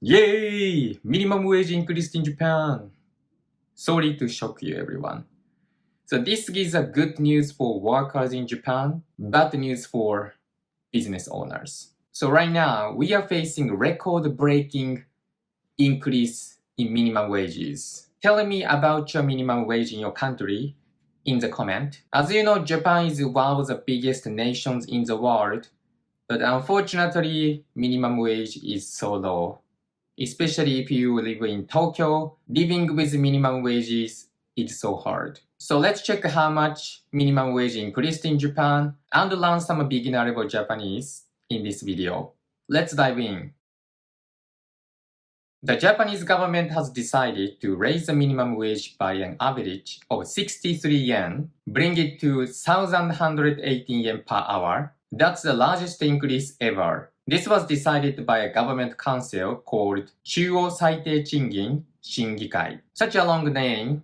Yay! Minimum wage increased in Japan. Sorry to shock you, everyone. So this is a good news for workers in Japan, bad news for business owners. So right now, we are facing record-breaking increase in minimum wages. Tell me about your minimum wage in your country in the comment. As you know, Japan is one of the biggest nations in the world, but unfortunately, minimum wage is so low. Especially if you live in Tokyo, living with minimum wages is so hard. So let's check how much minimum wage increased in Japan and learn some beginner level Japanese in this video. Let's dive in. The Japanese government has decided to raise the minimum wage by an average of 63 yen, bring it to 1,118 yen per hour. That's the largest increase ever. This was decided by a government council called 中央最低賃金審議会. Such a long name,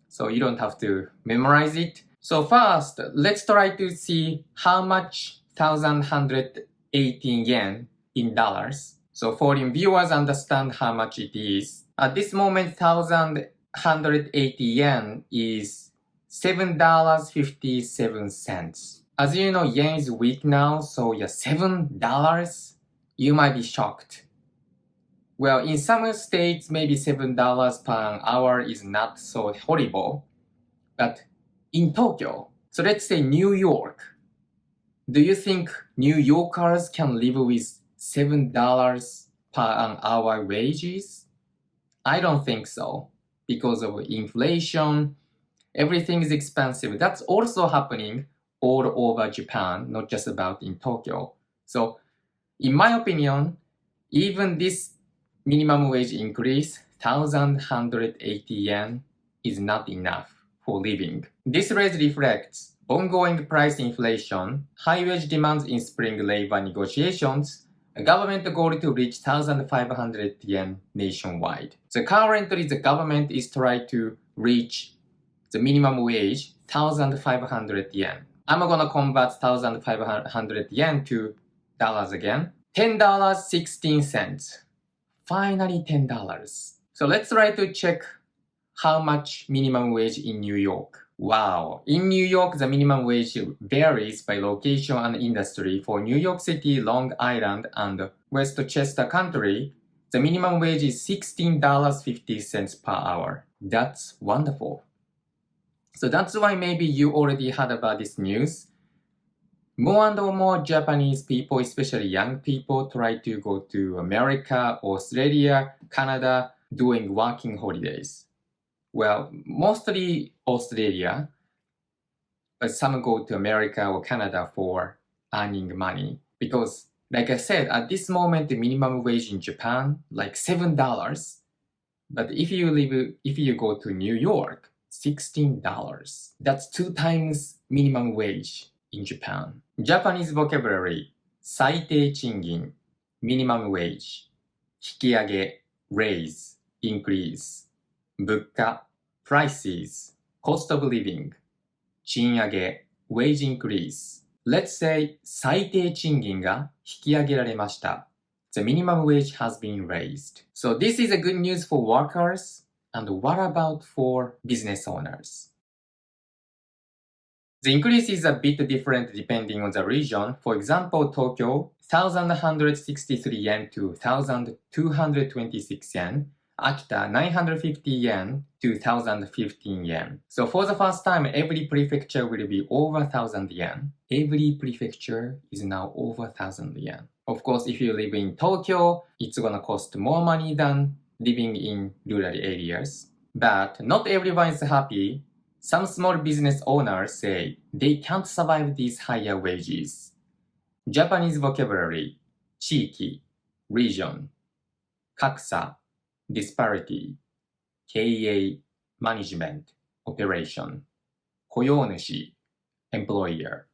so you don't have to memorize it. So first, let's try to see how much 1,118 yen in dollars. So foreign viewers understand how much it is. At this moment, 1,180 yen is $7.57. As you know, yen is weak now, so yeah, $7? You might be shocked. Well, in some states, maybe $7 per hour is not so horrible. But in Tokyo, so let's say New York, do you think New Yorkers can live with $7 per an hour wages? I don't think so. Because of inflation, everything is expensive. That's also happening all over Japan, not just about in Tokyo. So, in my opinion, even this minimum wage increase, 1,180 yen, is not enough for living. This rate reflects ongoing price inflation, high wage demands in spring labor negotiations, a government goal to reach 1,500 yen nationwide. So currently, the government is trying to reach the minimum wage, 1,500 yen. I'm gonna convert 1,500 yen to dollars again. $10.16. Finally $10. So let's try to check how much minimum wage in New York. Wow. In New York, the minimum wage varies by location and industry. For New York City, Long Island, and Westchester County, the minimum wage is $16.50 per hour. That's wonderful. So that's why maybe you already heard about this news. More and more Japanese people, especially young people, try to go to America, Australia, Canada, doing working holidays. Well, mostly Australia, but some go to America or Canada for earning money. Because, like I said, at this moment, the minimum wage in Japan, like $7. But if you go to New York, $16. That's 2 times minimum wage in Japan. Japanese vocabulary, 最低賃金, minimum wage, 引き上げ, raise, increase, 物価, prices, cost of living, 賃上げ, wage increase. Let's say 最低賃金が引き上げられました. The minimum wage has been raised. So this is a good news for workers. And what about for business owners? The increase is a bit different depending on the region. For example, Tokyo, 1,163 yen to 1,226 yen. Akita, 950 yen to 1,015 yen. So for the first time, every prefecture will be over 1,000 yen. Every prefecture is now over 1,000 yen. Of course, if you live in Tokyo, it's gonna cost more money than living in rural areas. But not everyone is happy. Some small business owners say they can't survive these higher wages. Japanese vocabulary, 地域, region, 格差, disparity, 経営, management, operation, 雇用主, employer.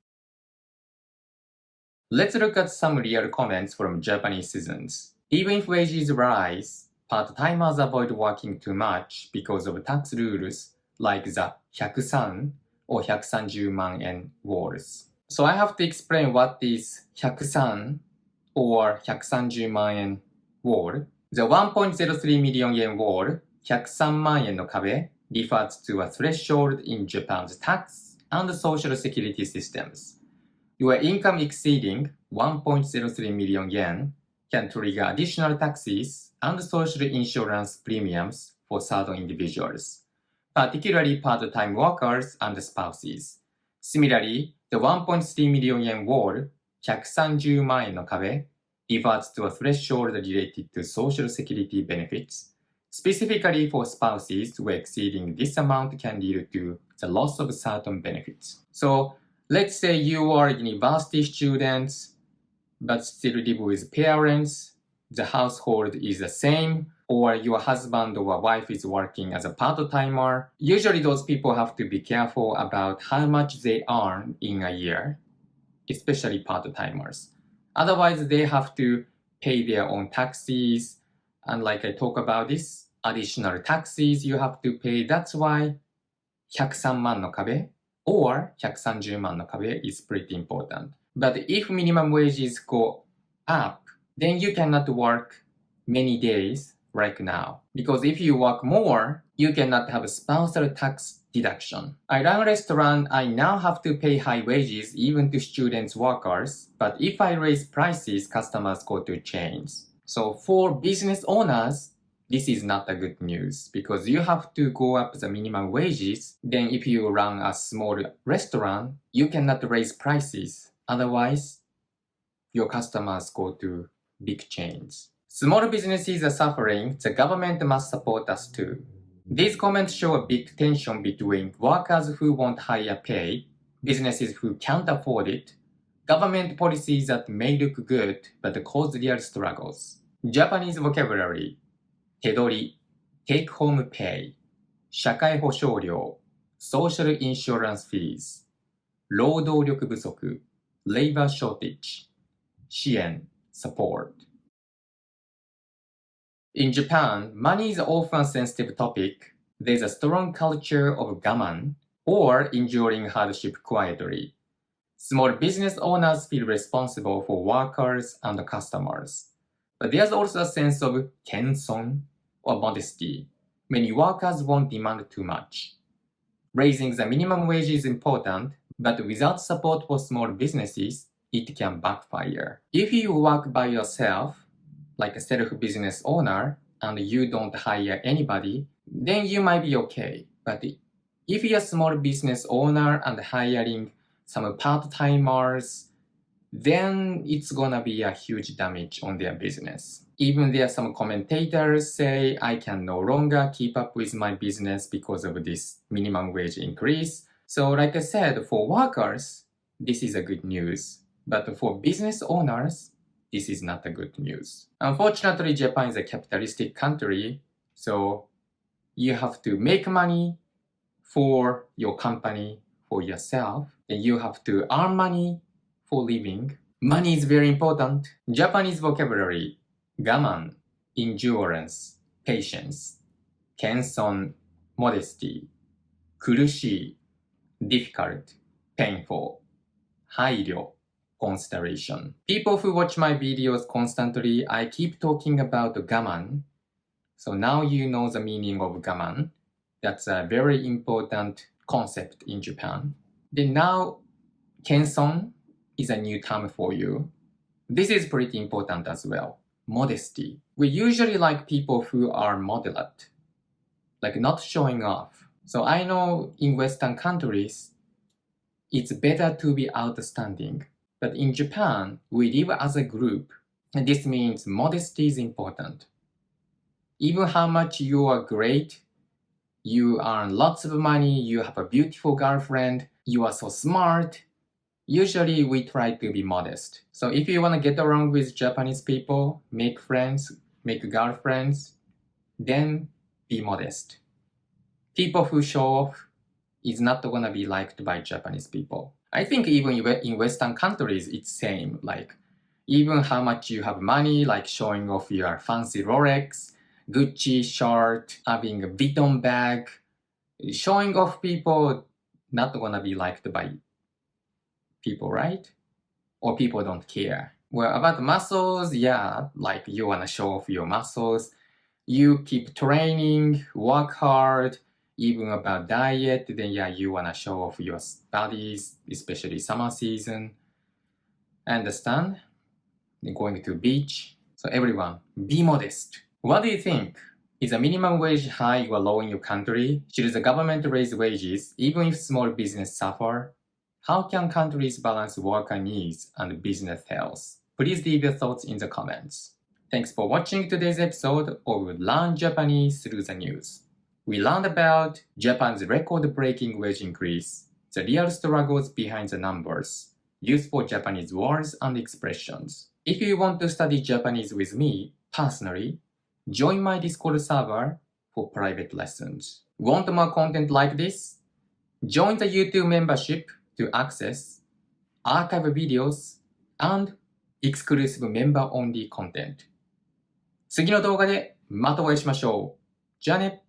Let's look at some real comments from Japanese citizens. Even if wages rise, part-timers avoid working too much because of tax rules like the 103 or 130万円 rules. So I have to explain what is 103 or 130万円 rule. The 1.03 million yen wall, 103万円の壁 refers to a threshold in Japan's tax and social security systems. Your income exceeding 1.03 million yen can trigger additional taxes and social insurance premiums for certain individuals, particularly part-time workers and spouses. Similarly, the 1.3 million yen wall, 130万円の壁 refers to a threshold related to social security benefits, specifically for spouses where exceeding this amount can lead to the loss of certain benefits. So, let's say you are a university student, but still live with parents, the household is the same, or your husband or wife is working as a part-timer. Usually those people have to be careful about how much they earn in a year, especially part-timers. Otherwise, they have to pay their own taxes, and like I talk about this, additional taxes you have to pay. That's why 103万の壁 or 130万の壁 is pretty important. But if minimum wages go up, then you cannot work many days like now. Because if you work more, you cannot have a spousal tax deduction. I run a restaurant, I now have to pay high wages even to students workers, but if I raise prices, customers go to chains. So for business owners, this is not a good news because you have to go up the minimum wages. Then if you run a small restaurant, you cannot raise prices. Otherwise, your customers go to big chains. Small businesses are suffering, the government must support us too. These comments show a big tension between workers who want higher pay, businesses who can't afford it, government policies that may look good but cause real struggles. Japanese vocabulary: 手取り take-home pay, 社会保障料 social insurance fees, 労働力不足 labor shortage, 支援 support. In Japan, money is often a sensitive topic. There's a strong culture of gaman, or enduring hardship quietly. Small business owners feel responsible for workers and customers. But there's also a sense of kenson, or modesty. Many workers won't demand too much. Raising the minimum wage is important, but without support for small businesses, it can backfire. If you work by yourself, like a self-business owner, and you don't hire anybody, then you might be okay. But if you're a small business owner and hiring some part-timers, then it's gonna be a huge damage on their business. Even there, some commentators say, I can no longer keep up with my business because of this minimum wage increase. So like I said, for workers, this is a good news. But for business owners, this is not a good news. Unfortunately, Japan is a capitalistic country, so you have to make money for your company, for yourself, and you have to earn money for living. Money is very important. Japanese vocabulary: 我慢 endurance, patience, 謙遜 modesty, 苦しい difficult, painful, 配慮 consideration. People who watch my videos constantly, I keep talking about gaman. So now you know the meaning of gaman. That's a very important concept in Japan. Then now, kenson is a new term for you. This is pretty important as well. Modesty. We usually like people who are moderate, like not showing off. So I know in Western countries, it's better to be outstanding. But in Japan, we live as a group, and this means modesty is important. Even how much you are great, you earn lots of money, you have a beautiful girlfriend, you are so smart, usually we try to be modest. So if you want to get along with Japanese people, make friends, make girlfriends, then be modest. People who show off is not going to be liked by Japanese people. I think even in Western countries, it's same. Like even how much you have money, like showing off your fancy Rolex, Gucci shirt, having a Vuitton bag, showing off people not going to be liked by people, right? Or people don't care. Well, about muscles, yeah, like you wanna show off your muscles. You keep training, work hard, even about diet, then yeah, you wanna show off your studies, especially summer season. Understand? Going to beach. So everyone, be modest. What do you think? Is a minimum wage high or low in your country? Should the government raise wages even if small business suffer? How can countries balance worker needs and business health? Please leave your thoughts in the comments. Thanks for watching today's episode of Learn Japanese Through the News. We learned about Japan's record-breaking wage increase, the real struggles behind the numbers, useful Japanese words and expressions. If you want to study Japanese with me personally, join my Discord server for private lessons. Want more content like this? Join the YouTube membership to access archive videos and exclusive member-only content. 次の動画でまたお会いしましょう。じゃあね。